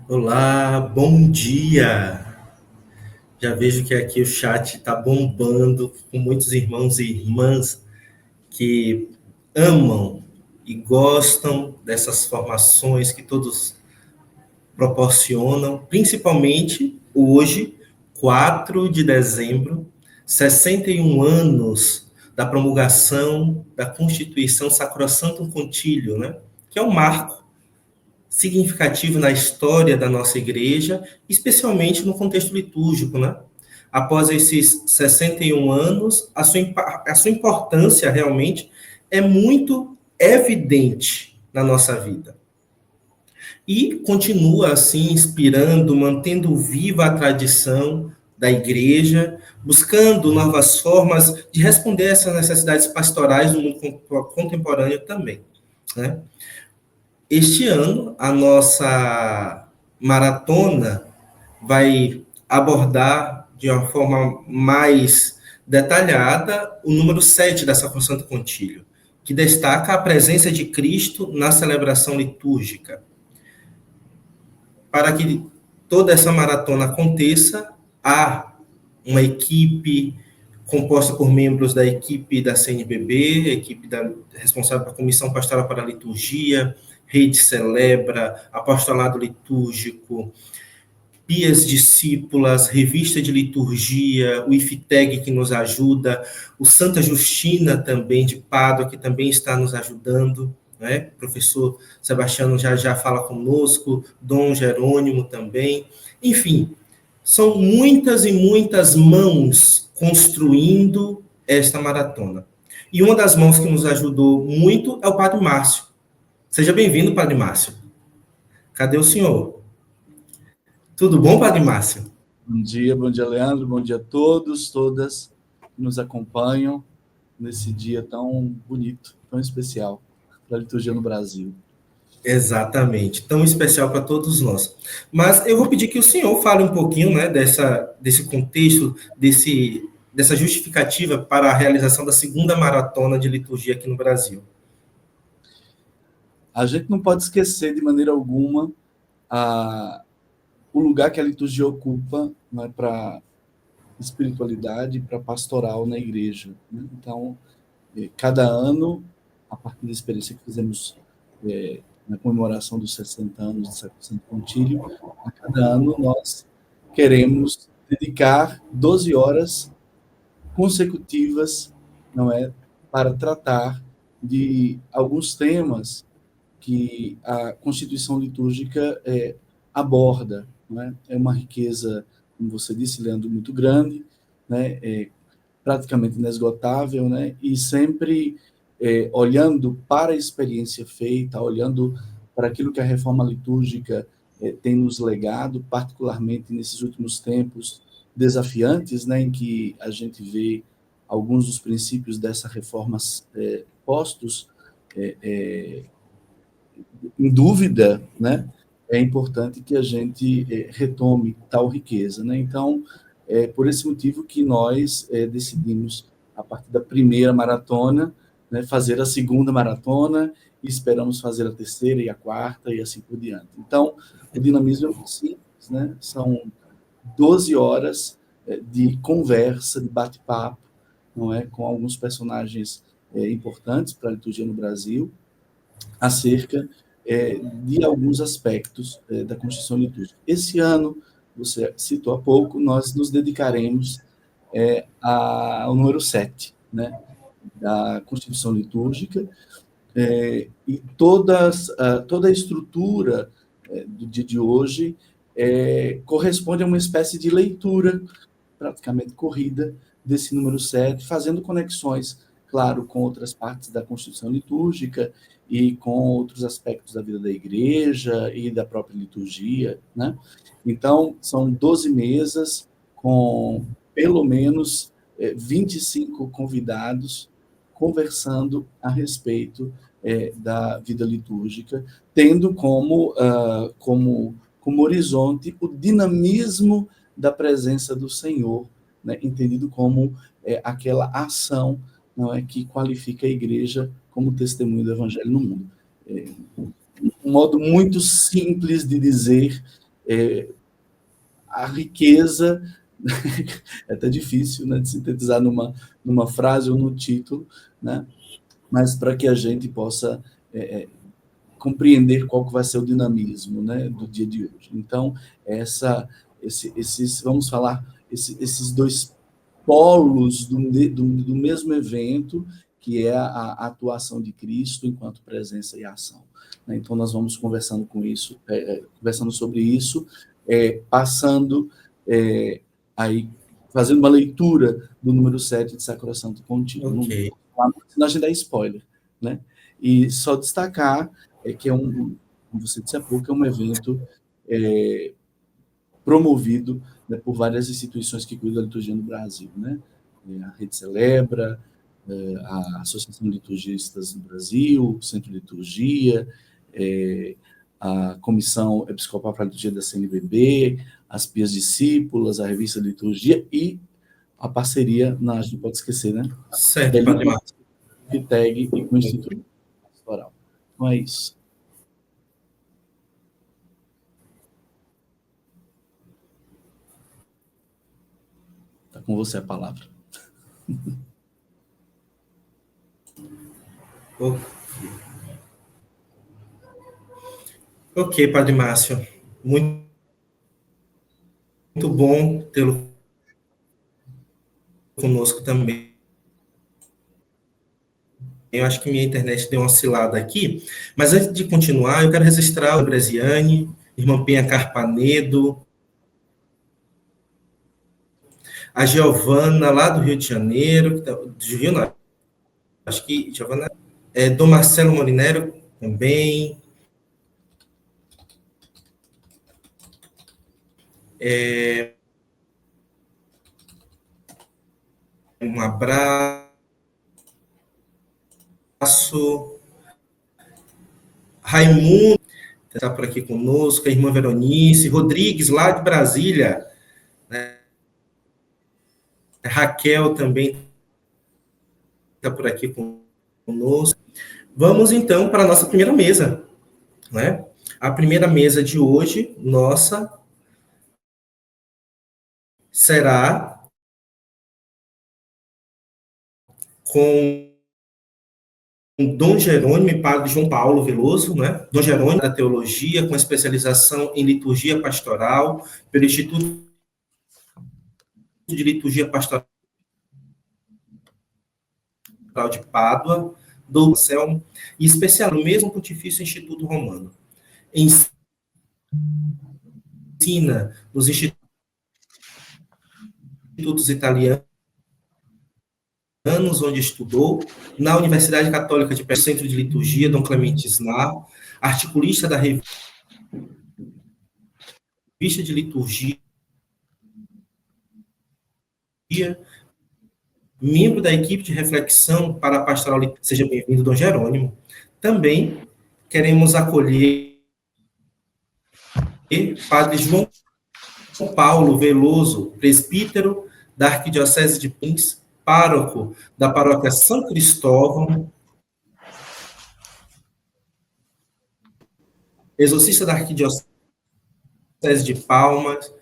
Olá, bom dia. Já vejo que aqui o chat está bombando com muitos irmãos e irmãs que amam e gostam dessas formações que todos proporcionam, principalmente hoje, 4 de dezembro, 61 anos da promulgação da Constituição Sacrosanctum Concilium, né? Que é um marco significativo na história da nossa igreja, especialmente no contexto litúrgico, né? Após esses 61 anos, a sua importância realmente é muito evidente na nossa vida. E continua assim inspirando, mantendo viva a tradição da igreja, buscando novas formas de responder a essas necessidades pastorais do mundo contemporâneo também, né? Este ano, a nossa maratona vai abordar de uma forma mais detalhada o número 7 da Sacrosanto Contílio, que destaca a presença de Cristo na celebração litúrgica. Para que toda essa maratona aconteça, há uma equipe composta por membros da equipe da CNBB, responsável pela Comissão Pastoral para a Liturgia, Rede Celebra, Apostolado Litúrgico, Pias Discípulas, Revista de Liturgia, o IFTEG que nos ajuda, o Santa Justina também de Pádua, que também está nos ajudando, né? O professor Sebastiano já fala conosco, Dom Jerônimo também. Enfim, são muitas e muitas mãos construindo esta maratona. E uma das mãos que nos ajudou muito é o Padre Márcio. Seja bem-vindo, Padre Márcio. Cadê o senhor? Tudo bom, Padre Márcio? Bom dia, Leandro, bom dia a todos, todas que nos acompanham nesse dia tão bonito, tão especial para a liturgia no Brasil. Exatamente, tão especial para todos nós. Mas eu vou pedir que o senhor fale um pouquinho, né, desse contexto, dessa justificativa para a realização da segunda maratona de liturgia aqui no Brasil. A gente não pode esquecer de maneira alguma o lugar que a liturgia ocupa, né, para espiritualidade, para pastoral na igreja, né? Então, cada ano, a partir da experiência que fizemos na comemoração dos 60 anos do Sacrosanto Concílio, a cada ano nós queremos dedicar 12 horas consecutivas, não é, para tratar de alguns temas que a Constituição litúrgica aborda, não é? É uma riqueza, como você disse, Leandro, muito grande, né? Praticamente inesgotável, né? E sempre olhando para a experiência feita, olhando para aquilo que a reforma litúrgica tem nos legado, particularmente nesses últimos tempos desafiantes, né, em que a gente vê alguns dos princípios dessa reforma postos em dúvida, né? É importante que a gente retome tal riqueza, né? Então, é por esse motivo que nós decidimos, a partir da primeira maratona, né, fazer a segunda maratona e esperamos fazer a terceira e a quarta e assim por diante. Então, o dinamismo é muito simples, né? São 12 horas de conversa, de bate-papo, não é, com alguns personagens importantes para a liturgia no Brasil, acerca de alguns aspectos da Constituição Litúrgica. Esse ano, você citou há pouco, nós nos dedicaremos ao número 7, né, da Constituição Litúrgica, e toda a estrutura do dia de hoje corresponde a uma espécie de leitura praticamente corrida desse número 7, fazendo conexões, claro, com outras partes da Constituição Litúrgica e com outros aspectos da vida da igreja e da própria liturgia, né? Então, são 12 mesas com pelo menos 25 convidados conversando a respeito da vida litúrgica, tendo como horizonte o dinamismo da presença do Senhor, né, entendido como aquela ação, não é, que qualifica a igreja como testemunho do evangelho no mundo. Um modo muito simples de dizer a riqueza, é até difícil, né, de sintetizar numa frase ou no título, né, mas para que a gente possa compreender qual que vai ser o dinamismo, né, do dia de hoje. Então, vamos falar, esses dois polos do mesmo evento, que é a atuação de Cristo enquanto presença e ação. Então, nós vamos conversando sobre isso, passando aí, fazendo uma leitura do número 7 de Sacrosanto Contínuo. Ok. Senão a gente dá spoiler, né? E só destacar que como você disse há pouco, é um evento promovido, né, por várias instituições que cuidam da liturgia no Brasil, né? A Rede Celebra, a Associação de Liturgistas do Brasil, o Centro de Liturgia, a Comissão Episcopal para a Liturgia da CNBB, as Pias Discípulas, a Revista de Liturgia e a parceria, a gente não pode esquecer, né? Certo, Padre Márcio. FITEG e com o Instituto Pastoral. Então é isso. Está com você a palavra. Ok, Padre Márcio. Muito bom tê-lo conosco também. Eu acho que minha internet deu uma oscilada aqui, mas antes de continuar, eu quero registrar o Bresiane, irmã Penha Carpanedo, a Giovana, lá do Rio de Janeiro, do Rio, não, acho que Giovana, Dom Marcelo Molinero também, um abraço, Raimundo está por aqui conosco, a irmã Veronice, Rodrigues, lá de Brasília, né? Raquel também está por aqui conosco. Vamos, então, para a nossa primeira mesa, né? A primeira mesa de hoje, nossa, será com Dom Jerônimo e Padre João Paulo Veloso, né? Dom Jerônimo da Teologia, com especialização em Liturgia Pastoral, pelo Instituto de Liturgia Pastoral de Pádua, do Anselmo, e especial no mesmo Pontifício Instituto Romano. Ensina nos institutos italianos, onde estudou, na Universidade Católica de Pérez, Centro de Liturgia, Dom Clemente Ismar, articulista da Revista de Liturgia, membro da equipe de reflexão para a pastoral. Seja bem-vindo, Dom Jerônimo. Também queremos acolher Padre João Paulo Veloso, presbítero da Arquidiocese de Pins, pároco da paróquia São Cristóvão, exorcista da Arquidiocese de Palmas,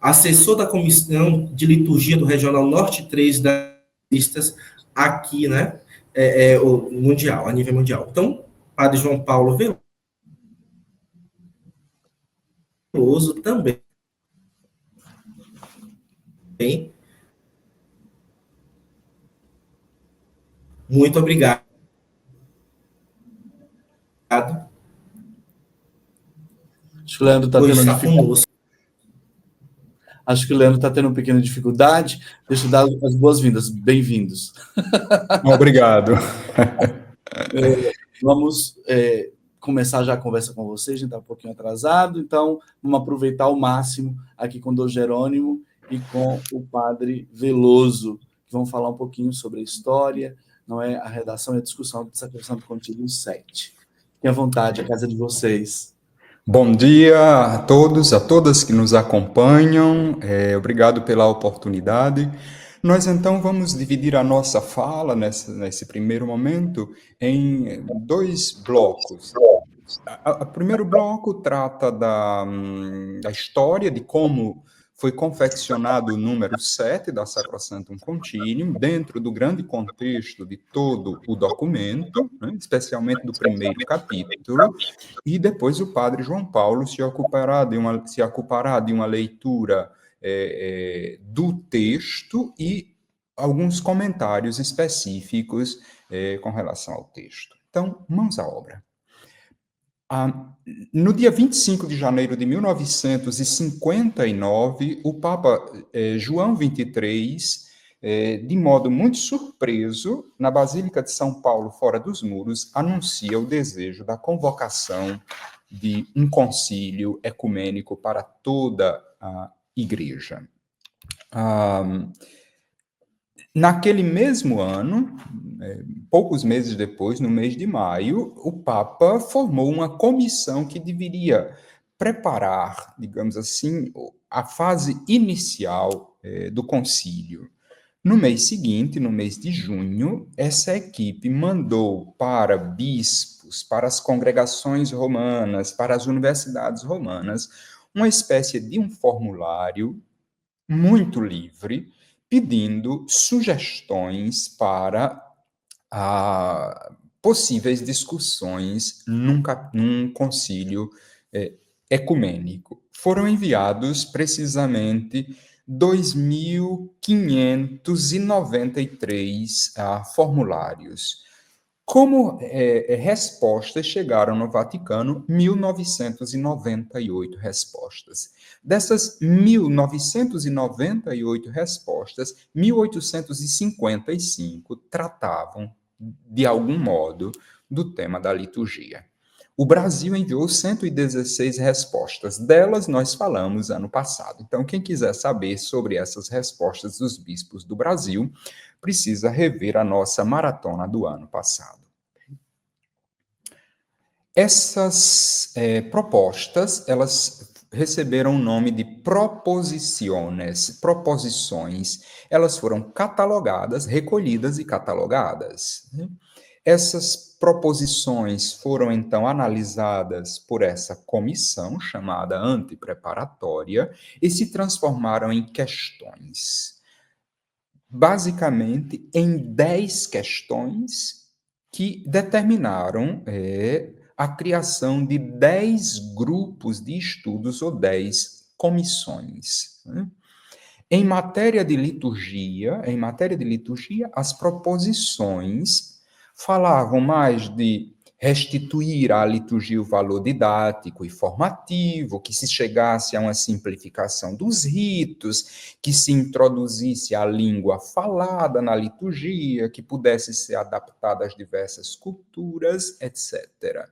assessor da Comissão de Liturgia do Regional Norte 3 das listas aqui, né, o mundial, a nível mundial. Então, Padre João Paulo Veloso também. Muito obrigado. Acho que o Leandro está tendo dificuldade. Acho que o Leandro está tendo uma pequena dificuldade. Deixa eu dar as boas-vindas. Bem-vindos. Obrigado. Vamos começar já a conversa com vocês. A gente está um pouquinho atrasado, então vamos aproveitar ao máximo aqui com o Dom Jerônimo e com o Padre Veloso, que vão falar um pouquinho sobre a história, não é, a redação e a discussão do Sacrosanto Contínuo 7. Fiquem à vontade, a casa é de vocês. Bom dia a todos, a todas que nos acompanham, obrigado pela oportunidade. Nós, então, vamos dividir a nossa fala nesse primeiro momento em dois blocos. O primeiro bloco trata da história, de como foi confeccionado o número 7 da Sacrosanctum Concilium, dentro do grande contexto de todo o documento, né, especialmente do primeiro capítulo, e depois o padre João Paulo se ocupará de uma leitura do texto e alguns comentários específicos com relação ao texto. Então, mãos à obra. No dia 25 de janeiro de 1959, o Papa João XXIII, de modo muito surpreso, na Basílica de São Paulo, fora dos muros, anuncia o desejo da convocação de um concílio ecumênico para toda a Igreja. Naquele mesmo ano, poucos meses depois, no mês de maio, o Papa formou uma comissão que deveria preparar, digamos assim, a fase inicial do concílio. No mês seguinte, no mês de junho, essa equipe mandou para bispos, para as congregações romanas, para as universidades romanas, uma espécie de um formulário muito livre, pedindo sugestões para possíveis discussões num concílio ecumênico. Foram enviados precisamente 2.593 formulários. Como respostas, chegaram no Vaticano 1.998 respostas. Dessas 1.998 respostas, 1.855 tratavam, de algum modo, do tema da liturgia. O Brasil enviou 116 respostas. Delas nós falamos ano passado. Então, quem quiser saber sobre essas respostas dos bispos do Brasil, precisa rever a nossa maratona do ano passado. Essas propostas, elas receberam o nome de proposições. Elas foram catalogadas, recolhidas e catalogadas. Essas proposições foram, então, analisadas por essa comissão, chamada antepreparatória, e se transformaram em questões. Basicamente, em 10 questões que determinaram a criação de 10 grupos de estudos ou 10 comissões. Em matéria de liturgia, as proposições falavam mais de restituir à liturgia o valor didático e formativo, que se chegasse a uma simplificação dos ritos, que se introduzisse a língua falada na liturgia, que pudesse ser adaptada às diversas culturas, etc.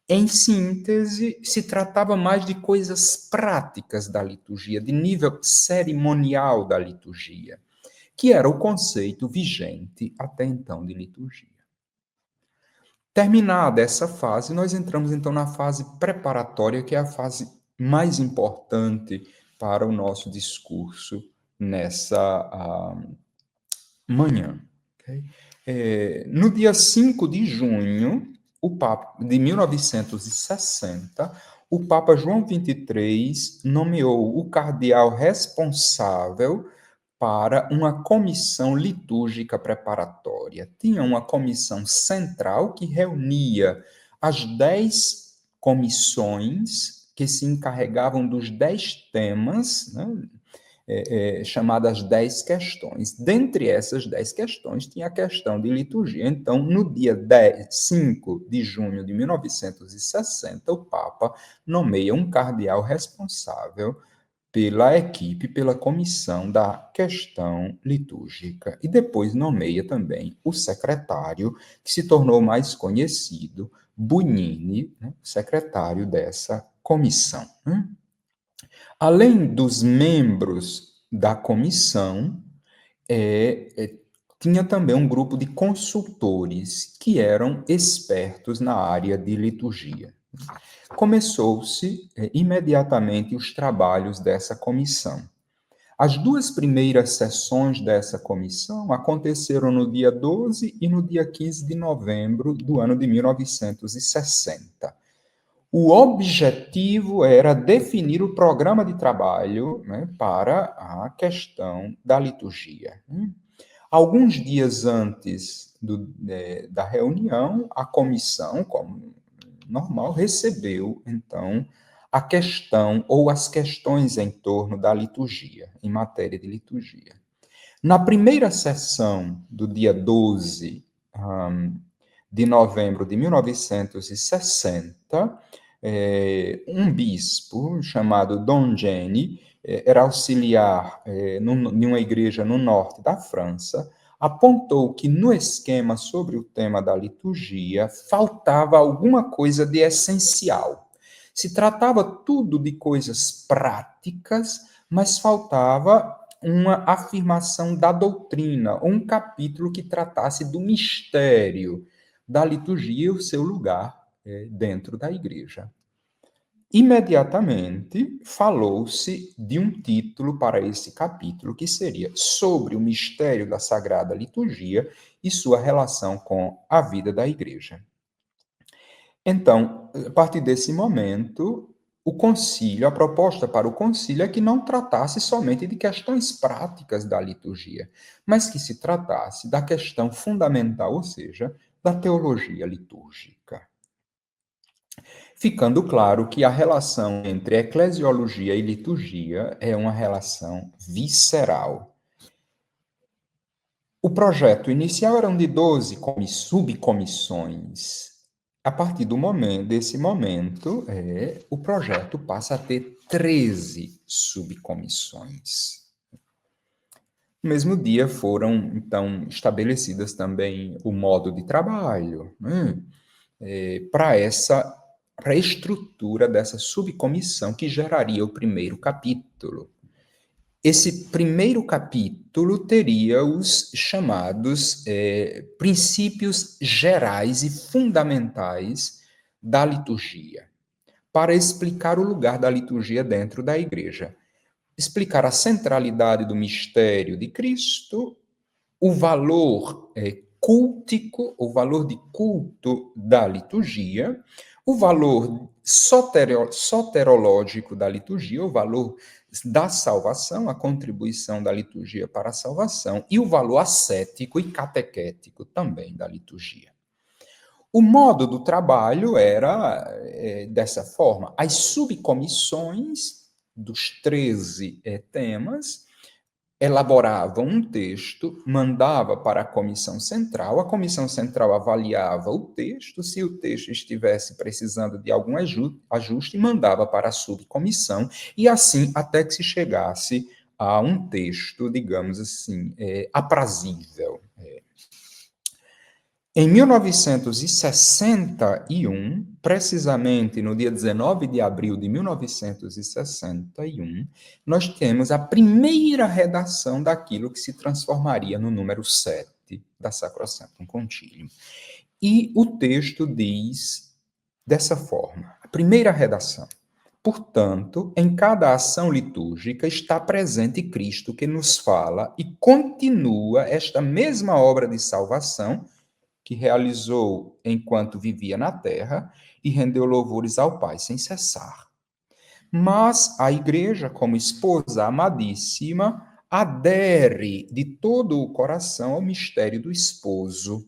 Em síntese, se tratava mais de coisas práticas da liturgia, de nível cerimonial da liturgia, que era o conceito vigente até então de liturgia. Terminada essa fase, nós entramos então na fase preparatória, que é a fase mais importante para o nosso discurso nessa manhã. Okay? No dia 5 de junho de 1960, o Papa João XXIII nomeou o cardeal responsável para uma comissão litúrgica preparatória. Tinha uma comissão central que reunia as 10 comissões que se encarregavam dos 10 temas, né, chamadas 10 questões. Dentre essas 10 questões, tinha a questão de liturgia. Então, no dia 5 de junho de 1960, o Papa nomeia um cardeal responsável pela equipe, pela comissão da questão litúrgica. E depois nomeia também o secretário, que se tornou mais conhecido, Bugnini, né, secretário dessa comissão. Além dos membros da comissão, tinha também um grupo de consultores que eram expertos na área de liturgia. Começou-se imediatamente os trabalhos dessa comissão. As 2 primeiras sessões dessa comissão aconteceram no dia 12 e no dia 15 de novembro do ano de 1960. O objetivo era definir o programa de trabalho, né, para a questão da liturgia. Alguns dias antes da reunião, a comissão, como normal, recebeu, então, a questão ou as questões em torno da liturgia, em matéria de liturgia. Na primeira sessão do dia 12 de novembro de 1960, um bispo chamado Dom Jenny, era auxiliar em uma igreja no norte da França, apontou que no esquema sobre o tema da liturgia faltava alguma coisa de essencial. Se tratava tudo de coisas práticas, mas faltava uma afirmação da doutrina, ou um capítulo que tratasse do mistério da liturgia e o seu lugar dentro da igreja. Imediatamente falou-se de um título para esse capítulo, que seria sobre o mistério da Sagrada Liturgia e sua relação com a vida da igreja. Então, a partir desse momento, o concílio, a proposta para o concílio é que não tratasse somente de questões práticas da liturgia, mas que se tratasse da questão fundamental, ou seja, da teologia litúrgica. Ficando claro que a relação entre eclesiologia e liturgia é uma relação visceral. O projeto inicial era de 12 subcomissões. A partir desse momento, o projeto passa a ter 13 subcomissões. No mesmo dia foram, então, estabelecidas também o modo de trabalho, né? Para a estrutura dessa subcomissão que geraria o primeiro capítulo. Esse primeiro capítulo teria os chamados princípios gerais e fundamentais da liturgia, para explicar o lugar da liturgia dentro da igreja, explicar a centralidade do mistério de Cristo, o valor cultico, o valor de culto da liturgia, o valor soterológico da liturgia, o valor da salvação, a contribuição da liturgia para a salvação, e o valor ascético e catequético também da liturgia. O modo do trabalho era dessa forma. As subcomissões dos 13 temas elaborava um texto, mandava para a comissão central avaliava o texto, se o texto estivesse precisando de algum ajuste, mandava para a subcomissão, e assim até que se chegasse a um texto, digamos assim, aprazível. Em 1961, precisamente no dia 19 de abril de 1961, nós temos a primeira redação daquilo que se transformaria no número 7 da Sacrosanctum Concilium. E o texto diz dessa forma, a primeira redação: portanto, em cada ação litúrgica está presente Cristo, que nos fala e continua esta mesma obra de salvação que realizou enquanto vivia na terra e rendeu louvores ao Pai sem cessar. Mas a igreja, como esposa amadíssima, adere de todo o coração ao mistério do esposo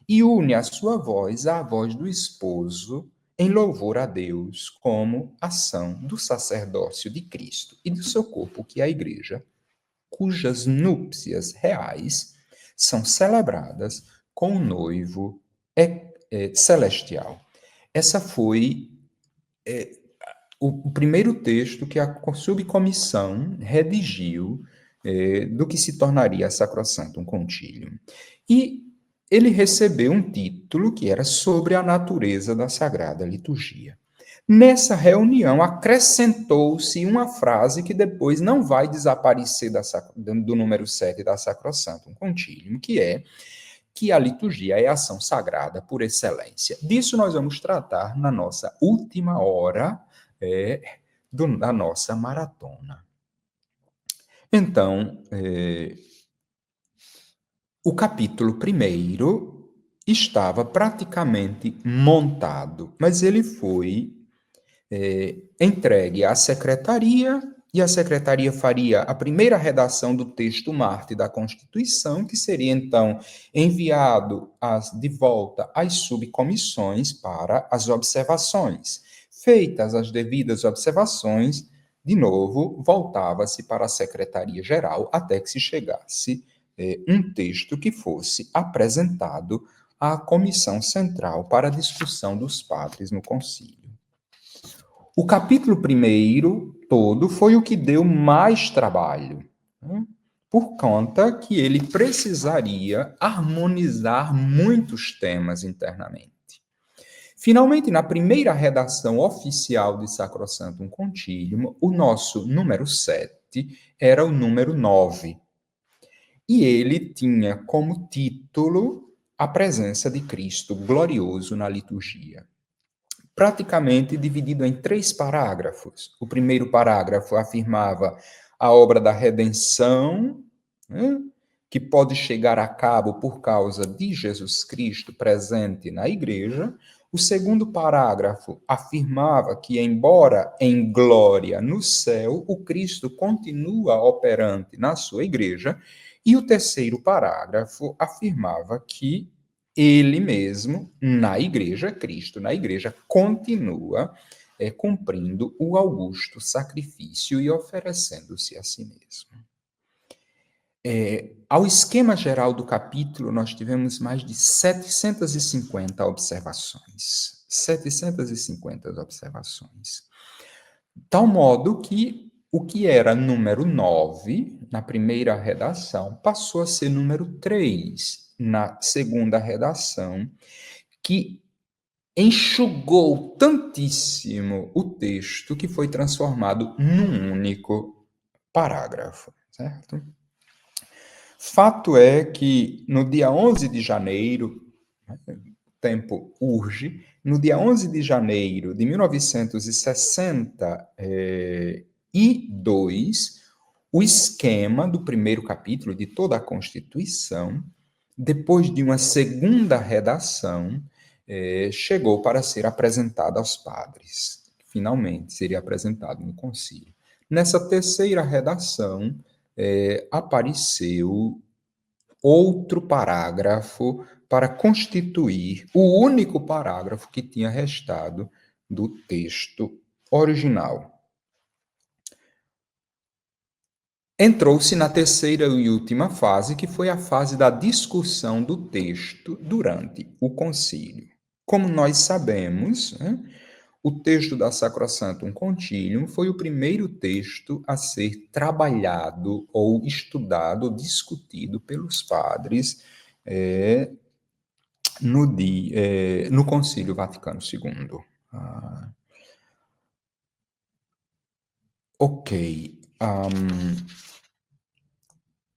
e une a sua voz à voz do esposo em louvor a Deus como ação do sacerdócio de Cristo e do seu corpo, que é a igreja, cujas núpcias reais são celebradas com o noivo celestial. Essa foi o primeiro texto que a subcomissão redigiu do que se tornaria a Sacrosanctum Concilium. E ele recebeu um título que era sobre a natureza da Sagrada Liturgia. Nessa reunião, acrescentou-se uma frase que depois não vai desaparecer do número 7 da Sacrosanctum Concilium, que é que a liturgia é a ação sagrada por excelência. Disso nós vamos tratar na nossa última hora da nossa maratona. Então, o capítulo 1º estava praticamente montado, mas ele foi entregue à secretaria, e a secretaria faria a primeira redação do texto Marte da Constituição, que seria, então, enviado de volta às subcomissões para as observações. Feitas as devidas observações, de novo, voltava-se para a Secretaria-Geral até que se chegasse um texto que fosse apresentado à Comissão Central para a discussão dos padres no concílio. O capítulo 1º todo foi o que deu mais trabalho, né? Por conta que ele precisaria harmonizar muitos temas internamente. Finalmente, na primeira redação oficial de Sacrosanctum Concilium, o nosso número 7 era o número 9. E ele tinha como título a presença de Cristo glorioso na liturgia. Praticamente dividido em 3 parágrafos. O primeiro parágrafo afirmava a obra da redenção, né, que pode chegar a cabo por causa de Jesus Cristo presente na igreja. O segundo parágrafo afirmava que, embora em glória no céu, o Cristo continua operante na sua igreja. E o terceiro parágrafo afirmava que ele mesmo, na igreja, Cristo na igreja, continua cumprindo o augusto sacrifício e oferecendo-se a si mesmo. Ao esquema geral do capítulo, nós tivemos mais de 750 observações. 750 observações. Tal modo que o que era número 9, na primeira redação, passou a ser número 3, na segunda redação, que enxugou tantíssimo o texto que foi transformado num único parágrafo, certo? Fato é que no dia 11 de janeiro, o tempo urge, no dia 11 de janeiro de 1962, o esquema do primeiro capítulo de toda a Constituição, depois de uma segunda redação, chegou para ser apresentado aos padres. Finalmente, seria apresentado no concílio. Nessa terceira redação, apareceu outro parágrafo para constituir o único parágrafo que tinha restado do texto original. Entrou-se na terceira e última fase, que foi a fase da discussão do texto durante o concílio. Como nós sabemos, né, o texto da Sacrosanctum Concilium foi o primeiro texto a ser trabalhado ou estudado, discutido pelos padres no Concílio Vaticano II.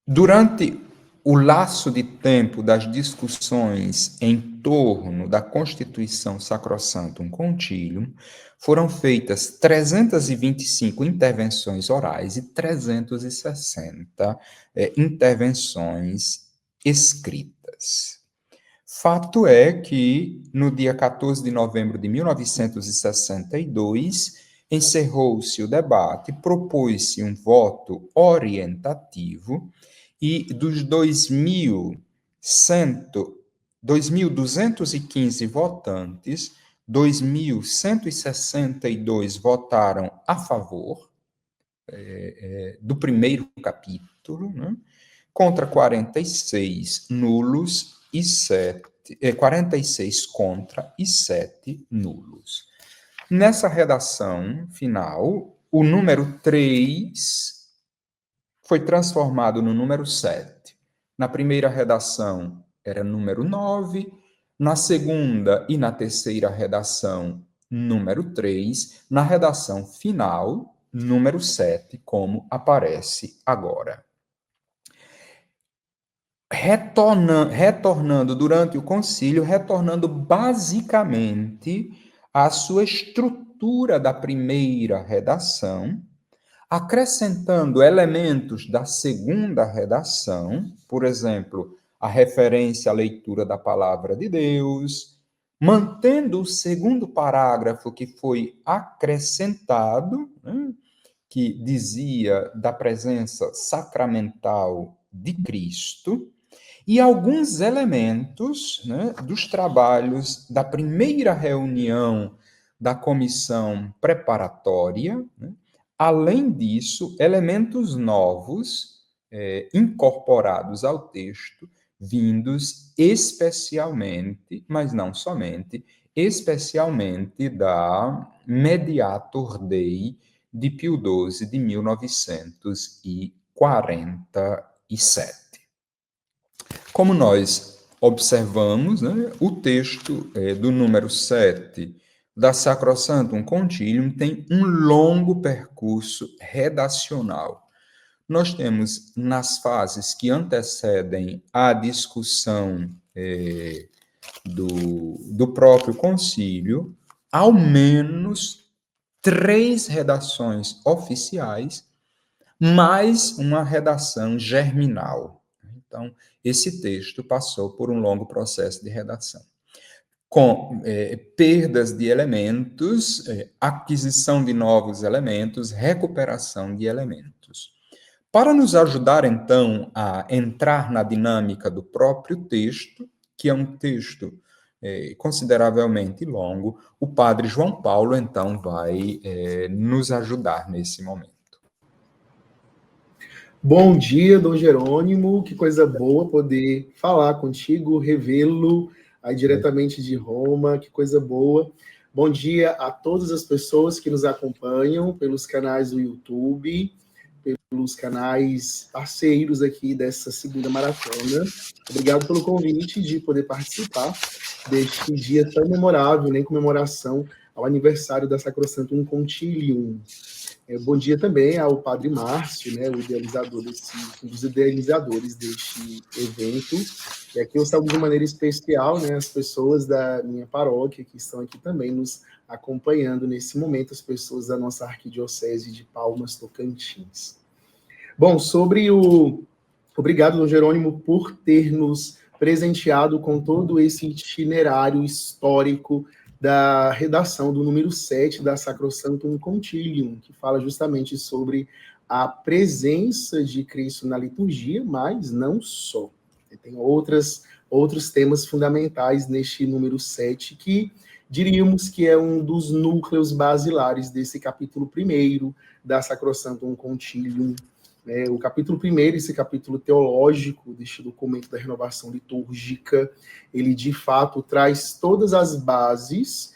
Durante o laço de tempo das discussões em torno da Constituição Sacrosanctum Concilium, foram feitas 325 intervenções orais e 360 intervenções escritas. Fato é que, no dia 14 de novembro de 1962, encerrou-se o debate, propôs-se um voto orientativo e dos 2.215 votantes, 2.162 votaram a favor do primeiro capítulo, né, contra 46 nulos e 46 contra e 7 nulos. Nessa redação final, o número 3 foi transformado no número 7. Na primeira redação era número 9, na segunda e na terceira redação, número 3, na redação final, número 7, como aparece agora. Retornando durante o concílio, retornando basicamente à sua estrutura da primeira redação, acrescentando elementos da segunda redação, por exemplo, a referência à leitura da palavra de Deus, mantendo o segundo parágrafo que foi acrescentado, né, que dizia da presença sacramental de Cristo, e alguns elementos, né, dos trabalhos da primeira reunião da comissão preparatória, né. Além disso, elementos novos incorporados ao texto, vindos especialmente, mas não somente, especialmente da Mediator Dei de Pio XII de 1947. Como nós observamos, né, o texto do número 7 da Sacrosanctum Concilium tem um longo percurso redacional. Nós temos, nas fases que antecedem a discussão do próprio concílio, ao menos 3 redações oficiais, mais uma redação germinal. Então, esse texto passou por um longo processo de redação, com perdas de elementos, aquisição de novos elementos, recuperação de elementos. Para nos ajudar, então, a entrar na dinâmica do próprio texto, que é um texto consideravelmente longo, o padre João Paulo, então, vai nos ajudar nesse momento. Bom dia, Dom Jerônimo, que coisa boa poder falar contigo, revê-lo aí diretamente de Roma, que coisa boa. Bom dia a todas as pessoas que nos acompanham pelos canais do YouTube, pelos canais parceiros aqui dessa segunda maratona. Obrigado pelo convite de poder participar deste dia tão memorável, em comemoração ao aniversário da Sacrosanctum Concilium. Bom dia também ao Padre Márcio, né, um dos idealizadores deste evento. E aqui eu saúdo de maneira especial, né, as pessoas da minha paróquia que estão aqui também nos acompanhando nesse momento, as pessoas da nossa arquidiocese de Palmas, Tocantins. Bom, Obrigado, Dom Jerônimo, por ter nos presenteado com todo esse itinerário histórico da redação do número 7 da Sacrosanctum Concilium, que fala justamente sobre a presença de Cristo na liturgia, mas não só. Tem outros temas fundamentais neste número 7, que diríamos que é um dos núcleos basilares desse capítulo 1 da Sacrosanctum Concilium. O capítulo 1, esse capítulo teológico deste documento da renovação litúrgica, ele de fato traz todas as bases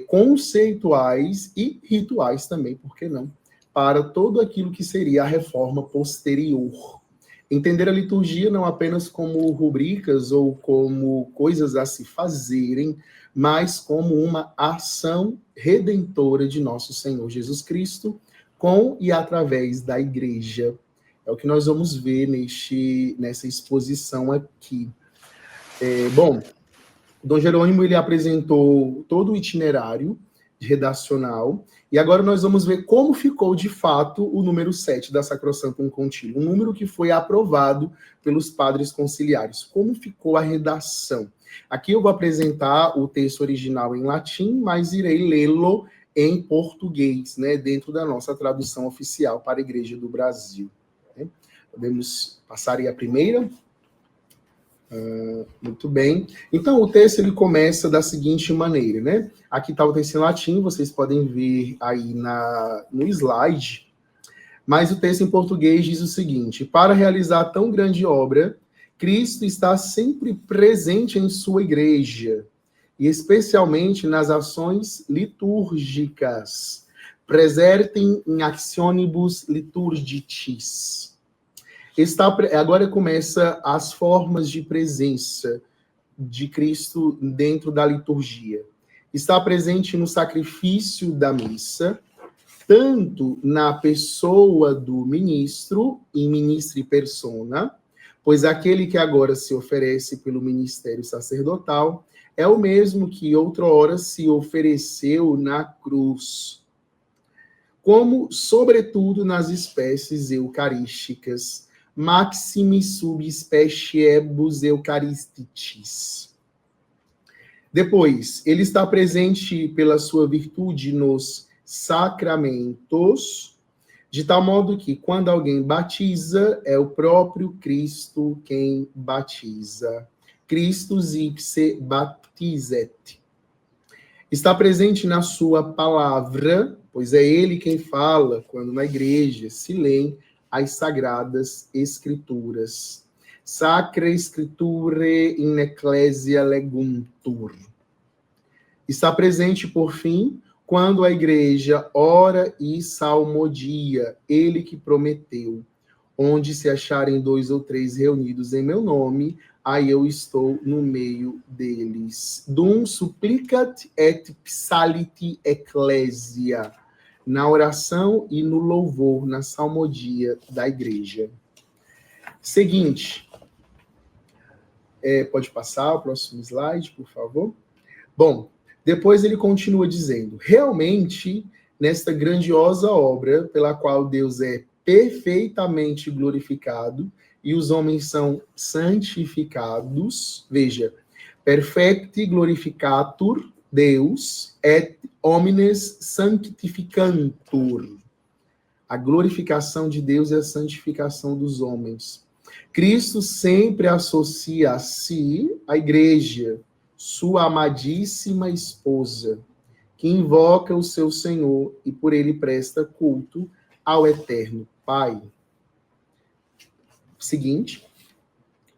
conceituais e rituais também, por que não, para todo aquilo que seria a reforma posterior. Entender a liturgia não apenas como rubricas ou como coisas a se fazerem, mas como uma ação redentora de nosso Senhor Jesus Cristo, com e através da igreja. É o que nós vamos ver nessa exposição aqui. Bom, Dom Jerônimo ele apresentou todo o itinerário redacional, e agora nós vamos ver como ficou, de fato, o número 7 da Sacrosanctum Concilium, um número que foi aprovado pelos padres conciliares. Como ficou a redação? Aqui eu vou apresentar o texto original em latim, mas irei lê-lo em português, né, dentro da nossa tradução oficial para a Igreja do Brasil. Né? Podemos passar aí a primeira? Muito bem. Então, o texto ele começa da seguinte maneira, né? Aqui está o texto em latim, vocês podem ver aí no slide, mas o texto em português diz o seguinte: para realizar tão grande obra, Cristo está sempre presente em sua igreja, e especialmente nas ações litúrgicas. Presertem in actionibus liturgicis. Agora começa as formas de presença de Cristo dentro da liturgia. Está presente no sacrifício da missa, tanto na pessoa do ministro, in ministri persona, pois aquele que agora se oferece pelo ministério sacerdotal é o mesmo que outrora se ofereceu na cruz, como, sobretudo, nas espécies eucarísticas, maximi sub speciebus eucharisticis. Depois, ele está presente pela sua virtude nos sacramentos, de tal modo que, quando alguém batiza, é o próprio Cristo quem batiza. Christus ipse baptizet. Está presente na sua palavra, pois é ele quem fala quando na igreja se leem as sagradas escrituras. Sacra Scripturae in ecclesia leguntur. Está presente, por fim, quando a igreja ora e salmodia, ele que prometeu. Onde se acharem 2 ou 3 reunidos em meu nome, aí eu estou no meio deles. Dum supplicat et psaliti ecclesia. Na oração e no louvor, na salmodia da igreja. Seguinte. Pode passar o próximo slide, por favor? Bom, depois ele continua dizendo, realmente, nesta grandiosa obra, pela qual Deus é perfeitamente glorificado, e os homens são santificados, veja, perfecti glorificatur Deus et homines sanctificantur. A glorificação de Deus é a santificação dos homens. Cristo sempre associa a si a igreja, sua amadíssima esposa, que invoca o seu Senhor e por ele presta culto ao eterno Pai. Seguinte,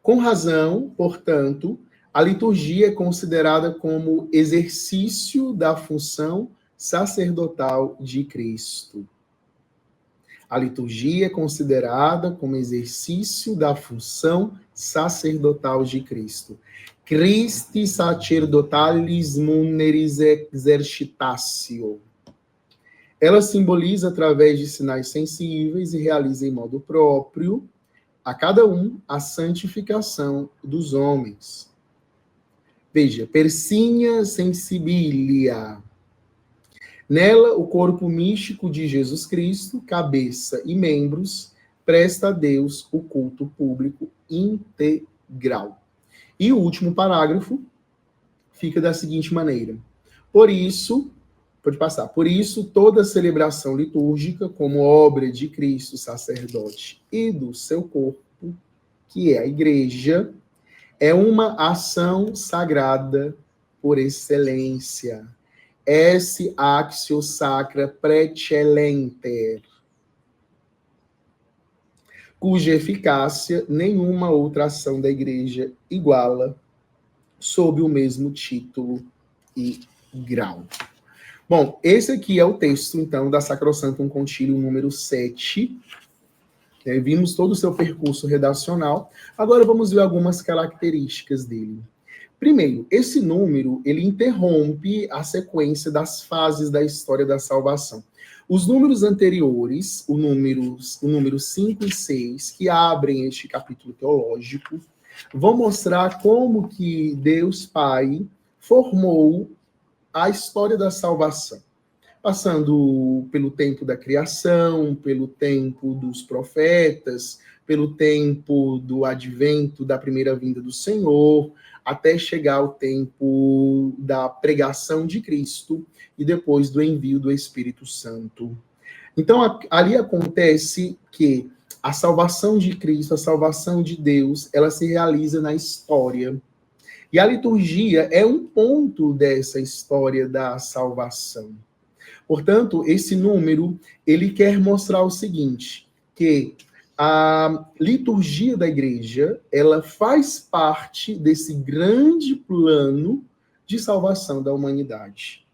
com razão, portanto, a liturgia é considerada como exercício da função sacerdotal de Cristo. A liturgia é considerada como exercício da função sacerdotal de Cristo. Christi sacerdotalis muneris exercitatio. Ela simboliza através de sinais sensíveis e realiza em modo próprio a cada um a santificação dos homens. Veja, persinha sensibilia. Nela, o corpo místico de Jesus Cristo, cabeça e membros, presta a Deus o culto público integral. E o último parágrafo fica da seguinte maneira. Por isso, pode passar, por isso toda celebração litúrgica, como obra de Cristo, sacerdote, e do seu corpo, que é a igreja, é uma ação sagrada por excelência. Esse actio sacra precellenter, cuja eficácia nenhuma outra ação da igreja iguala, sob o mesmo título e grau. Bom, esse aqui é o texto, então, da Sacrosanctum Concilium número 7. Vimos todo o seu percurso redacional. Agora vamos ver algumas características dele. Primeiro, esse número, ele interrompe a sequência das fases da história da salvação. Os números anteriores, o número 5 e 6, que abrem este capítulo teológico, vão mostrar como que Deus Pai formou a história da salvação, passando pelo tempo da criação, pelo tempo dos profetas, pelo tempo do advento da primeira vinda do Senhor, até chegar ao tempo da pregação de Cristo e depois do envio do Espírito Santo. Então, ali acontece que a salvação de Cristo, a salvação de Deus, ela se realiza na história. E a liturgia é um ponto dessa história da salvação. Portanto, esse número, ele quer mostrar o seguinte, que a liturgia da igreja, ela faz parte desse grande plano de salvação da humanidade.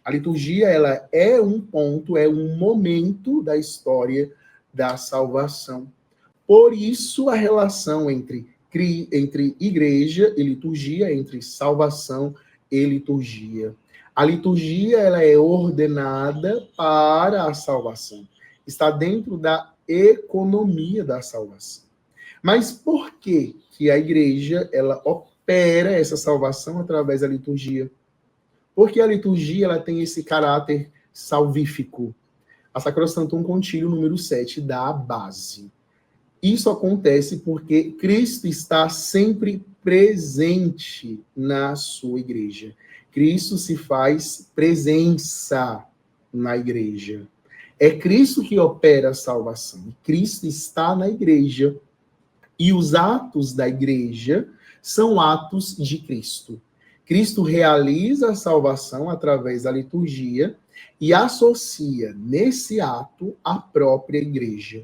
A liturgia, ela é um ponto, é um momento da história da salvação. Por isso, a relação entre igreja e liturgia, entre salvação e liturgia. A liturgia, ela é ordenada para a salvação. Está dentro da economia da salvação. Mas por que a igreja, ela opera essa salvação através da liturgia? Porque a liturgia, ela tem esse caráter salvífico. A Sacrosanctum Concilium número 7 dá a base. Isso acontece porque Cristo está sempre presente na sua igreja. Cristo se faz presença na igreja. É Cristo que opera a salvação. Cristo está na igreja. E os atos da igreja são atos de Cristo. Cristo realiza a salvação através da liturgia e associa nesse ato a própria igreja.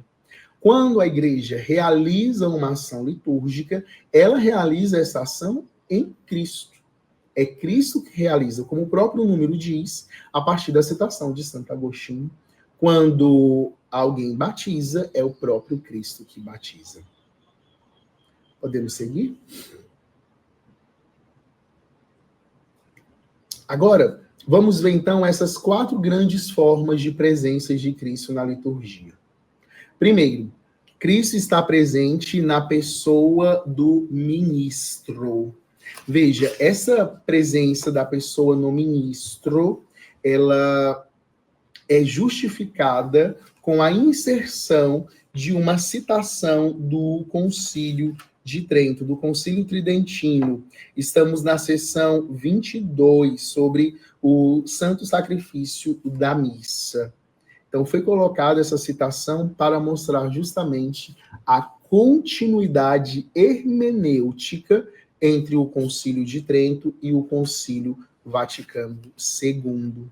Quando a igreja realiza uma ação litúrgica, ela realiza essa ação em Cristo. É Cristo que realiza, como o próprio número diz, a partir da citação de Santo Agostinho, quando alguém batiza, é o próprio Cristo que batiza. Podemos seguir? Agora, vamos ver então essas 4 grandes formas de presença de Cristo na liturgia. Primeiro, Cristo está presente na pessoa do ministro. Veja, essa presença da pessoa no ministro, ela é justificada com a inserção de uma citação do Concílio de Trento, do Concílio Tridentino. Estamos na seção 22, sobre o santo sacrifício da missa. Então, foi colocada essa citação para mostrar justamente a continuidade hermenêutica entre o Concílio de Trento e o Concílio Vaticano II.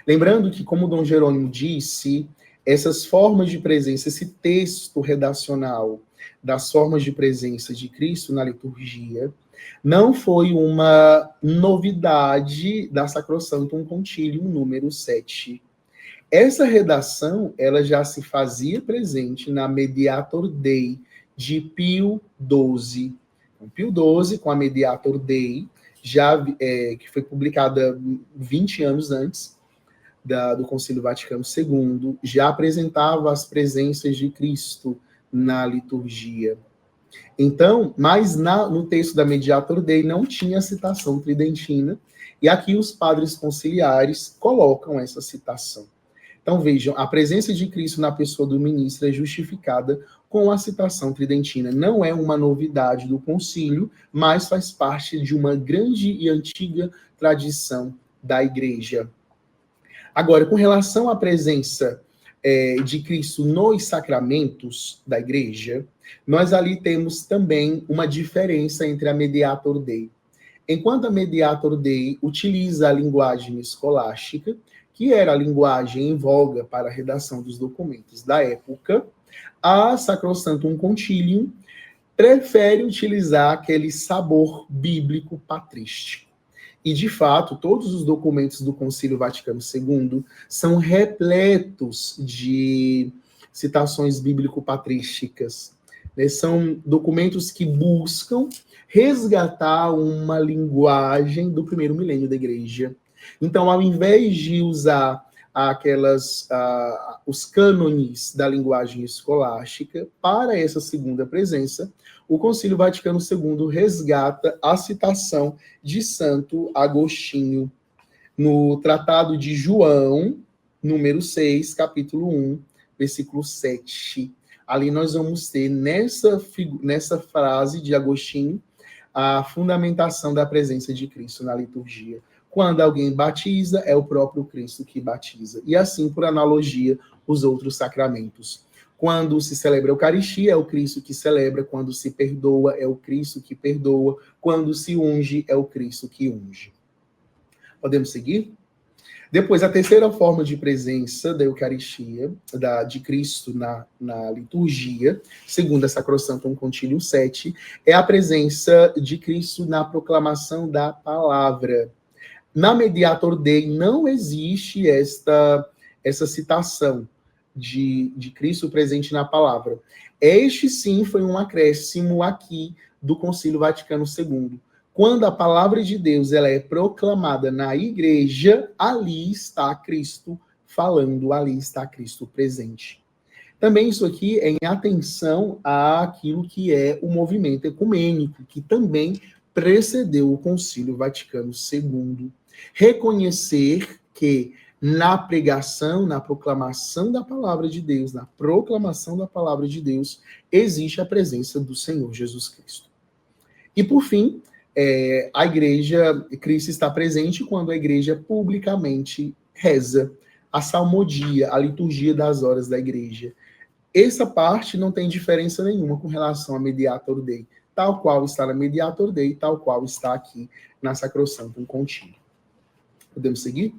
Lembrando que, como Dom Jerônimo disse, essas formas de presença, esse texto redacional das formas de presença de Cristo na liturgia, não foi uma novidade da Sacrosanctum Concilium número 7. Essa redação, ela já se fazia presente na Mediator Dei de Pio XII. Então, Pio XII, com a Mediator Dei, que foi publicada 20 anos antes do Concílio Vaticano II, já apresentava as presenças de Cristo na liturgia. Então, mas no texto da Mediator Dei não tinha citação tridentina, e aqui os padres conciliares colocam essa citação. Então, vejam, a presença de Cristo na pessoa do ministro é justificada com a citação tridentina. Não é uma novidade do concílio, mas faz parte de uma grande e antiga tradição da igreja. Agora, com relação à presença de Cristo nos sacramentos da igreja, nós ali temos também uma diferença entre a Mediator Dei. Enquanto a Mediator Dei utiliza a linguagem escolástica, que era a linguagem em voga para a redação dos documentos da época, a Sacrosanctum Concilium prefere utilizar aquele sabor bíblico patrístico. E, de fato, todos os documentos do Concílio Vaticano II são repletos de citações bíblico-patrísticas. São documentos que buscam resgatar uma linguagem do primeiro milênio da Igreja. Então, ao invés de usar os cânones da linguagem escolástica para essa segunda presença, o Concílio Vaticano II resgata a citação de Santo Agostinho no Tratado de João, número 6, capítulo 1, versículo 7. Ali nós vamos ter, nessa frase de Agostinho, a fundamentação da presença de Cristo na liturgia. Quando alguém batiza, é o próprio Cristo que batiza. E assim, por analogia, os outros sacramentos. Quando se celebra a Eucaristia, é o Cristo que celebra. Quando se perdoa, é o Cristo que perdoa. Quando se unge, é o Cristo que unge. Podemos seguir? Depois, a terceira forma de presença da Eucaristia, de Cristo na liturgia, segundo a Sacrosanctum Concilium 7, é a presença de Cristo na proclamação da palavra. Na Mediator Dei não existe essa citação de Cristo presente na palavra. Este, sim, foi um acréscimo aqui do Concílio Vaticano II. Quando a palavra de Deus ela é proclamada na igreja, ali está Cristo falando, ali está Cristo presente. Também isso aqui é em atenção àquilo que é o movimento ecumênico, que também precedeu o Concílio Vaticano II. Reconhecer que na pregação, na proclamação da palavra de Deus, na proclamação da palavra de Deus, existe a presença do Senhor Jesus Cristo. E, por fim, a igreja, Cristo está presente quando a igreja publicamente reza a salmodia, a liturgia das horas da igreja. Essa parte não tem diferença nenhuma com relação a Mediator Dei, tal qual está na Mediator Dei, tal qual está aqui na Sacrosanctum Concilium. Podemos seguir?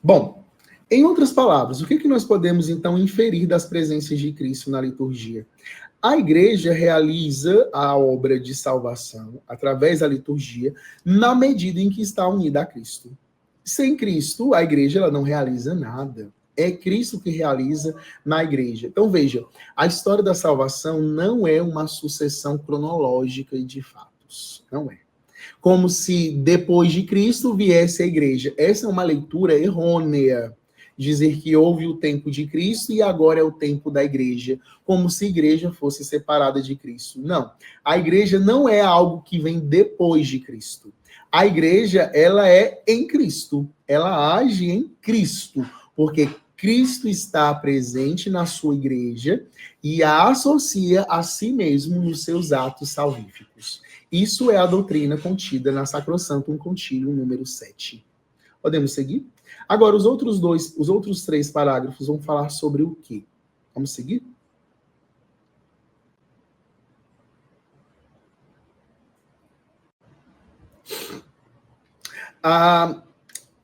Bom, em outras palavras, o que nós podemos então inferir das presenças de Cristo na liturgia? A igreja realiza a obra de salvação através da liturgia na medida em que está unida a Cristo. Sem Cristo, a igreja ela não realiza nada. É Cristo que realiza na igreja. Então, veja, a história da salvação não é uma sucessão cronológica de fatos. Não é. Como se depois de Cristo viesse a igreja. Essa é uma leitura errônea. Dizer que houve o tempo de Cristo e agora é o tempo da igreja. Como se a igreja fosse separada de Cristo. Não. A igreja não é algo que vem depois de Cristo. A igreja, ela é em Cristo. Ela age em Cristo. Porque Cristo está presente na sua igreja e a associa a si mesmo nos seus atos salvíficos. Isso é a doutrina contida na Sacrosanctum Concilium número 7. Podemos seguir? Agora, os outros 3 parágrafos vão falar sobre o quê? Vamos seguir?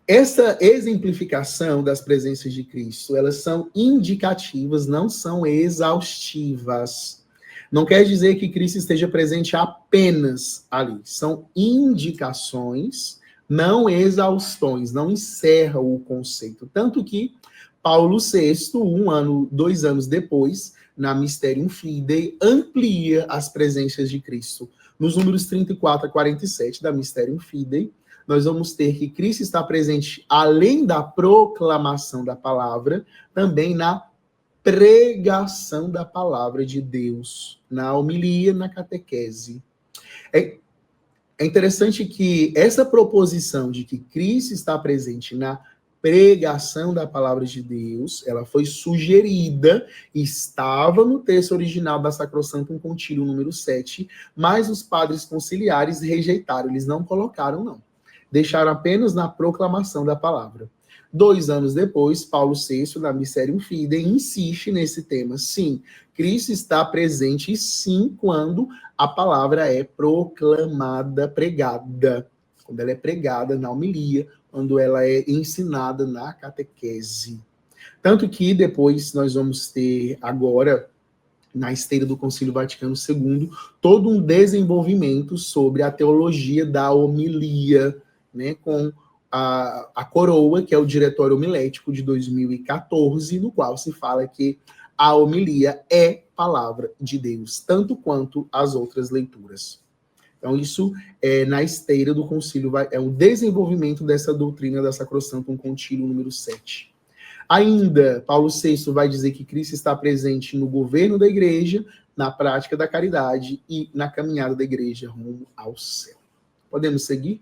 Essa exemplificação das presenças de Cristo, elas são indicativas, não são exaustivas. Não quer dizer que Cristo esteja presente apenas ali. São indicações, não exaustões, não encerra o conceito. Tanto que Paulo VI, 2 anos depois, na Mysterium Fidei, amplia as presenças de Cristo. Nos números 34 a 47 da Mysterium Fidei, nós vamos ter que Cristo está presente, além da proclamação da palavra, também na pregação da palavra de Deus, na homilia, na catequese. É interessante que essa proposição de que Cristo está presente na pregação da palavra de Deus, ela foi sugerida, estava no texto original da Sacrosanctum Concilium número 7, mas os padres conciliares rejeitaram, eles não colocaram, não. Deixaram apenas na proclamação da palavra. 2 anos depois, Paulo VI, na Mysterium Fidei, insiste nesse tema. Sim, Cristo está presente, sim, quando a palavra é proclamada, pregada. Quando ela é pregada na homilia, quando ela é ensinada na catequese. Tanto que depois nós vamos ter agora, na esteira do Concílio Vaticano II, todo um desenvolvimento sobre a teologia da homilia, né, com a coroa, que é o Diretório Homilético de 2014, no qual se fala que a homilia é palavra de Deus, tanto quanto as outras leituras. Então, isso é na esteira do concílio, é o desenvolvimento dessa doutrina da Sacrosanctum Concilium número 7. Ainda, Paulo VI vai dizer que Cristo está presente no governo da igreja, na prática da caridade e na caminhada da igreja rumo ao céu. Podemos seguir?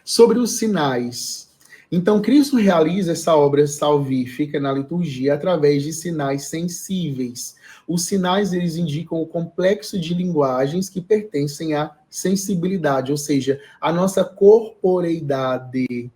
Sobre os sinais. Então, Cristo realiza essa obra salvífica na liturgia através de sinais sensíveis. Os sinais, eles indicam o complexo de linguagens que pertencem à sensibilidade, ou seja, à nossa corporeidade.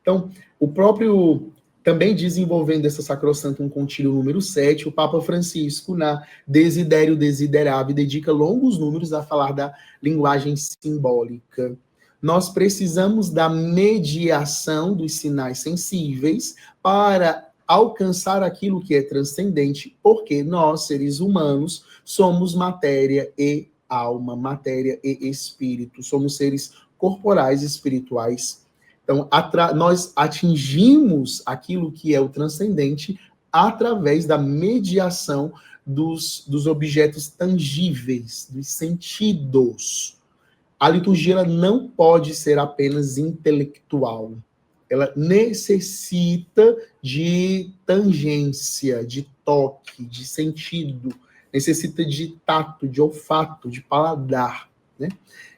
Então, o próprio, também desenvolvendo essa Sacrosanctum Concilium número 7, o Papa Francisco, na Desiderio Desiderabile, dedica longos números a falar da linguagem simbólica. Nós precisamos da mediação dos sinais sensíveis para alcançar aquilo que é transcendente, porque nós, seres humanos, somos matéria e alma, matéria e espírito, somos seres corporais e espirituais. Então, nós atingimos aquilo que é o transcendente através da mediação dos objetos tangíveis, dos sentidos. A liturgia ela não pode ser apenas intelectual. Ela necessita de tangência, de toque, de sentido. Necessita de tato, de olfato, de paladar, né?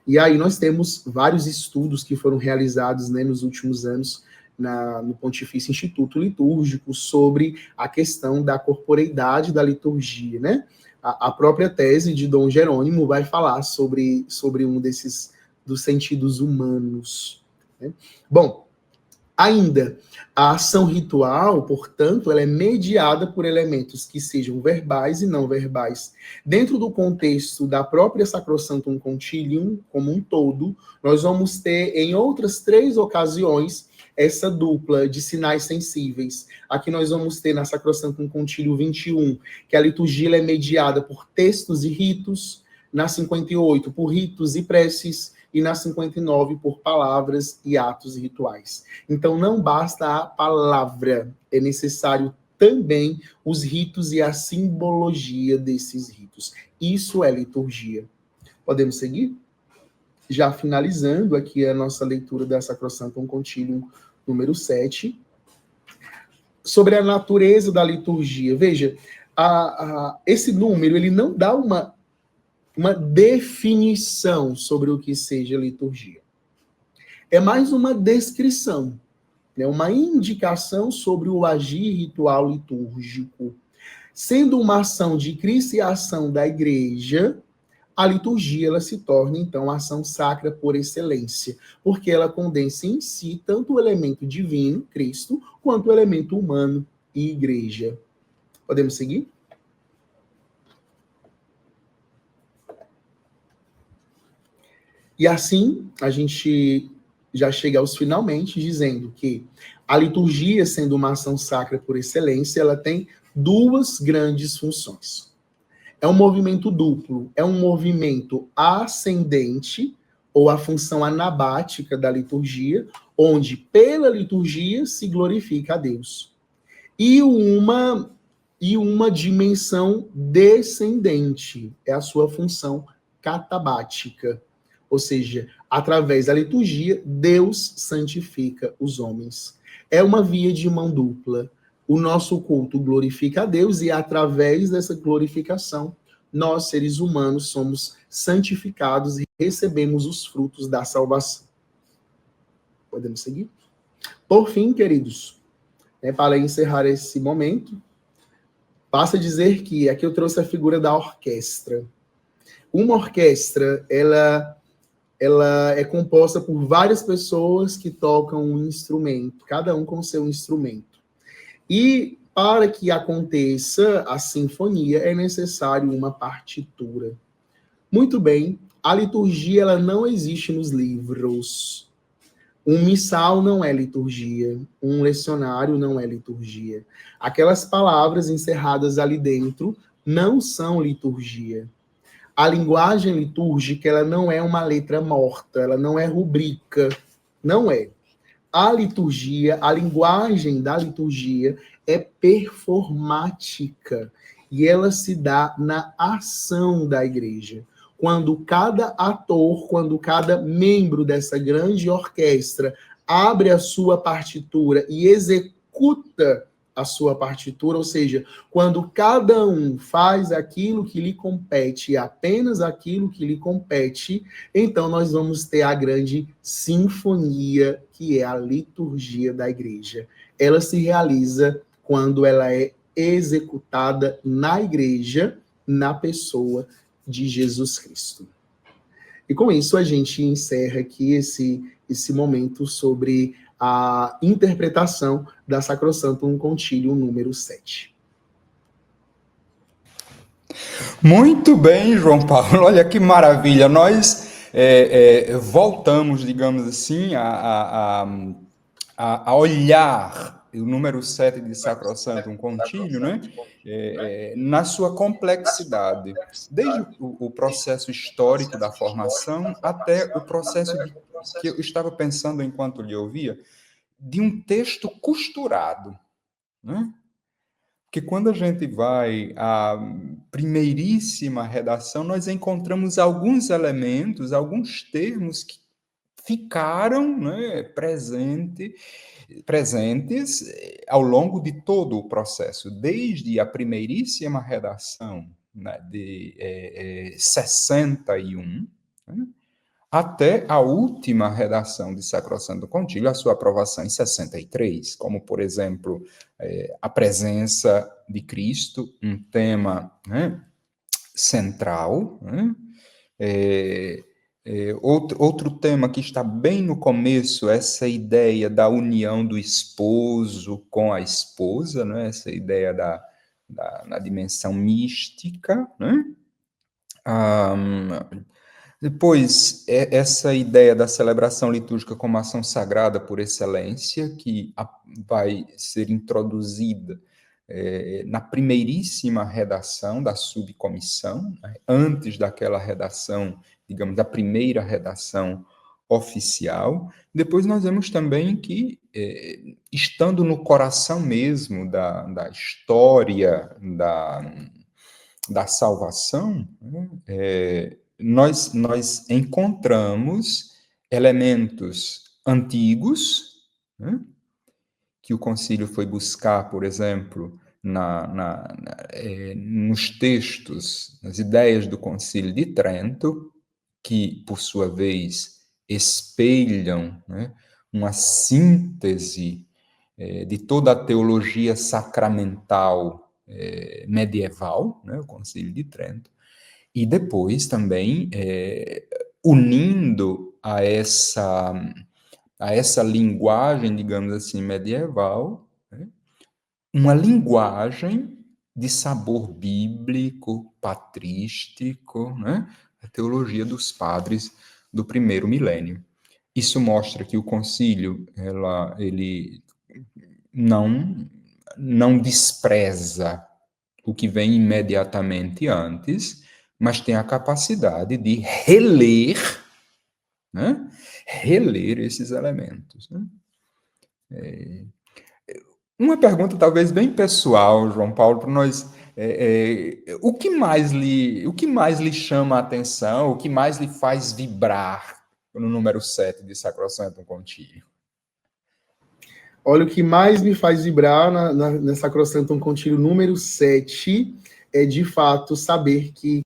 E aí nós temos vários estudos que foram realizados, né, nos últimos anos no Pontifício Instituto Litúrgico sobre a questão da corporeidade da liturgia, né? A própria tese de Dom Jerônimo vai falar sobre um dos sentidos humanos, né? Bom, ainda, a ação ritual, portanto, ela é mediada por elementos que sejam verbais e não verbais. Dentro do contexto da própria Sacrosanctum Concilium, como um todo, nós vamos ter, em outras 3 ocasiões, essa dupla de sinais sensíveis. Aqui nós vamos ter na Sacrosanctum Concilium 21, que a liturgia é mediada por textos e ritos, na 58, por ritos e preces, e na 59, por palavras e atos rituais. Então, não basta a palavra, é necessário também os ritos e a simbologia desses ritos. Isso é liturgia. Podemos seguir? Já finalizando aqui a nossa leitura da Sacrosanctum Concilium número 7, sobre a natureza da liturgia. Veja, esse número, ele não dá uma definição sobre o que seja liturgia. É mais uma descrição, né? Uma indicação sobre o agir ritual litúrgico. Sendo uma ação de criação da igreja, a liturgia ela se torna, então, a ação sacra por excelência, porque ela condensa em si tanto o elemento divino, Cristo, quanto o elemento humano, igreja. Podemos seguir? E assim, a gente já chega aos finalmente, dizendo que a liturgia, sendo uma ação sacra por excelência, ela tem 2 grandes funções. É um movimento duplo, é um movimento ascendente, ou a função anabática da liturgia, onde pela liturgia se glorifica a Deus. E uma dimensão descendente, é a sua função catabática. Ou seja, através da liturgia, Deus santifica os homens. É uma via de mão dupla. O nosso culto glorifica a Deus e, através dessa glorificação, nós, seres humanos, somos santificados e recebemos os frutos da salvação. Podemos seguir? Por fim, queridos, para encerrar esse momento, basta dizer que aqui eu trouxe a figura da orquestra. Uma orquestra, ela é composta por várias pessoas que tocam um instrumento, cada um com seu instrumento. E para que aconteça a sinfonia, é necessário uma partitura. Muito bem, a liturgia ela não existe nos livros. Um missal não é liturgia, um lecionário não é liturgia. Aquelas palavras encerradas ali dentro não são liturgia. A linguagem litúrgica, ela não é uma letra morta, ela não é rubrica, não é. A liturgia, a linguagem da liturgia é performática e ela se dá na ação da igreja. Quando cada ator, quando cada membro dessa grande orquestra abre a sua partitura e executa a sua partitura, ou seja, quando cada um faz aquilo que lhe compete, apenas aquilo que lhe compete, então nós vamos ter a grande sinfonia, que é a liturgia da igreja. Ela se realiza quando ela é executada na igreja, na pessoa de Jesus Cristo. E com isso a gente encerra aqui esse momento sobre a interpretação da Sacrosanctum Concilium número 7. Muito bem, João Paulo. Olha que maravilha. Nós voltamos, digamos assim, a olhar o número 7 de Sacrosanctum Concilium, né? Na sua complexidade, desde o processo histórico da formação até o processo que eu estava pensando enquanto lhe ouvia, de um texto costurado, né? Porque quando a gente vai à primeiríssima redação, nós encontramos alguns elementos, alguns termos que ficaram, né, presentes ao longo de todo o processo, desde a primeiríssima redação, né, de 61, né, até a última redação de Sacrosanto Concílio, a sua aprovação em 63, como, por exemplo, a presença de Cristo, um tema, né, central, né? Outro tema que está bem no começo, essa ideia da união do esposo com a esposa, né? Essa ideia na dimensão mística, né? Depois, essa ideia da celebração litúrgica como ação sagrada por excelência, que vai ser introduzida na primeiríssima redação da subcomissão, né? Antes daquela redação, digamos, da primeira redação oficial. Depois nós vemos também que, estando no coração mesmo da história da salvação, né, nós encontramos elementos antigos, né, que o concílio foi buscar, por exemplo, nos textos, nas ideias do Concílio de Trento, que, por sua vez, espelham, né, uma síntese de toda a teologia sacramental medieval, né, o Concílio de Trento, e depois também unindo a essa linguagem, digamos assim, medieval, né, uma linguagem de sabor bíblico, patrístico, né, a teologia dos padres do primeiro milênio. Isso mostra que o concílio ele não despreza o que vem imediatamente antes, mas tem a capacidade de reler, né? Reler esses elementos. Né? Uma pergunta talvez bem pessoal, João Paulo, para nós. O que mais lhe chama a atenção, o que mais lhe faz vibrar no número 7 de Sacrosantum Concílio? Olha, o que mais me faz vibrar na Sacrosantum Concílio número 7 é, de fato, saber que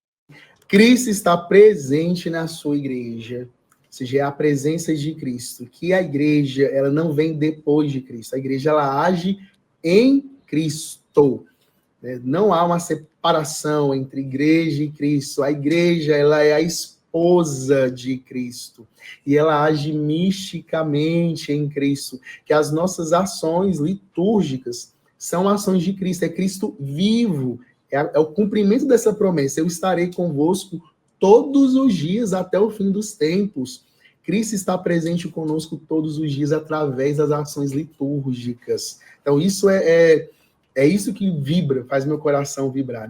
Cristo está presente na sua igreja. Ou seja, é a presença de Cristo. Que a igreja, ela não vem depois de Cristo. A igreja, ela age em Cristo. Não há uma separação entre igreja e Cristo. A igreja, ela é a esposa de Cristo. E ela age misticamente em Cristo. Que as nossas ações litúrgicas são ações de Cristo. É Cristo vivo. É o cumprimento dessa promessa. Eu estarei convosco todos os dias até o fim dos tempos. Cristo está presente conosco todos os dias através das ações litúrgicas. Então, isso é isso que vibra, faz meu coração vibrar.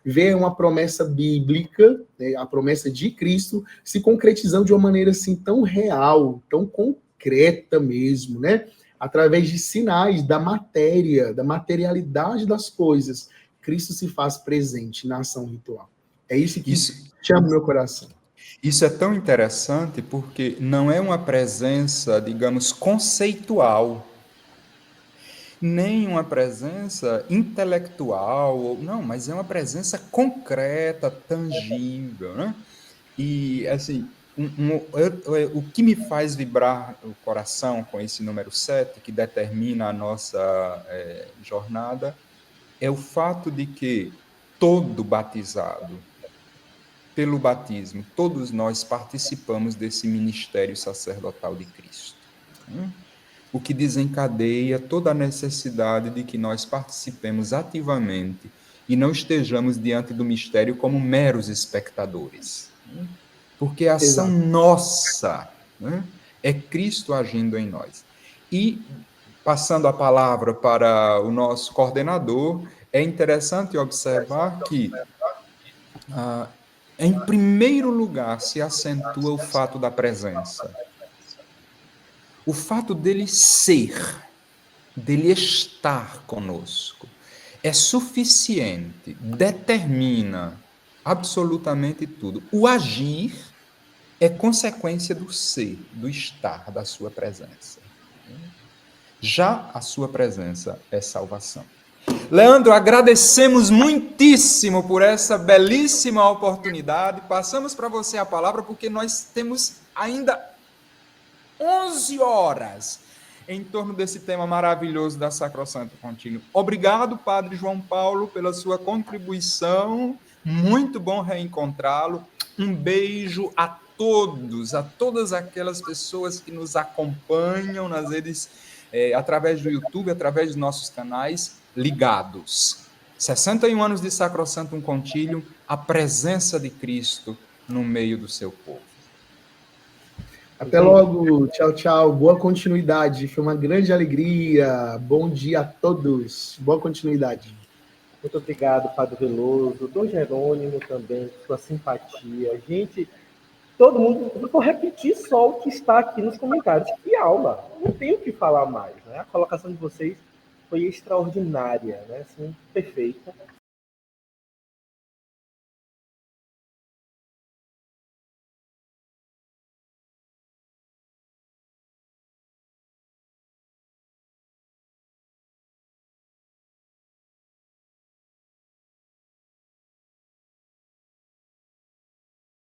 Ver uma promessa bíblica, né, a promessa de Cristo, se concretizando de uma maneira assim tão real, tão concreta mesmo, né? Através de sinais da matéria, da materialidade das coisas. Cristo se faz presente na ação ritual. É isso que chama o meu coração. Isso é tão interessante porque não é uma presença, digamos, conceitual, nem uma presença intelectual, não, mas é uma presença concreta, tangível, né? E, assim, o que me faz vibrar o coração com esse número 7, que determina a nossa jornada, é o fato de que todo batizado, pelo batismo, todos nós participamos desse ministério sacerdotal de Cristo. O que desencadeia toda a necessidade de que nós participemos ativamente e não estejamos diante do mistério como meros espectadores. Porque a ação nossa, né, é Cristo agindo em nós. E, passando a palavra para o nosso coordenador, é interessante observar que, em primeiro lugar, se acentua o fato da presença. O fato dele ser, dele estar conosco, é suficiente, determina absolutamente tudo. O agir é consequência do ser, do estar, da sua presença. Já a sua presença é salvação. Leandro, agradecemos muitíssimo por essa belíssima oportunidade. Passamos para você a palavra porque nós temos ainda 11 horas em torno desse tema maravilhoso da Sacrosanto Contínuo. Obrigado, Padre João Paulo, pela sua contribuição. Muito bom reencontrá-lo. Um beijo a todos, a todas aquelas pessoas que nos acompanham nas redes, através do YouTube, através dos nossos canais, ligados. 61 anos de Sacrosanto Contínuo, a presença de Cristo no meio do seu povo. Até logo, tchau, tchau. Boa continuidade, foi uma grande alegria. Bom dia a todos. Boa continuidade. Muito obrigado, Padre Veloso, Dom Jerônimo também, sua simpatia. Gente, todo mundo, eu vou repetir só o que está aqui nos comentários. Que aula! Não tenho o que falar mais, né? A colocação de vocês foi extraordinária, né? Assim, perfeita.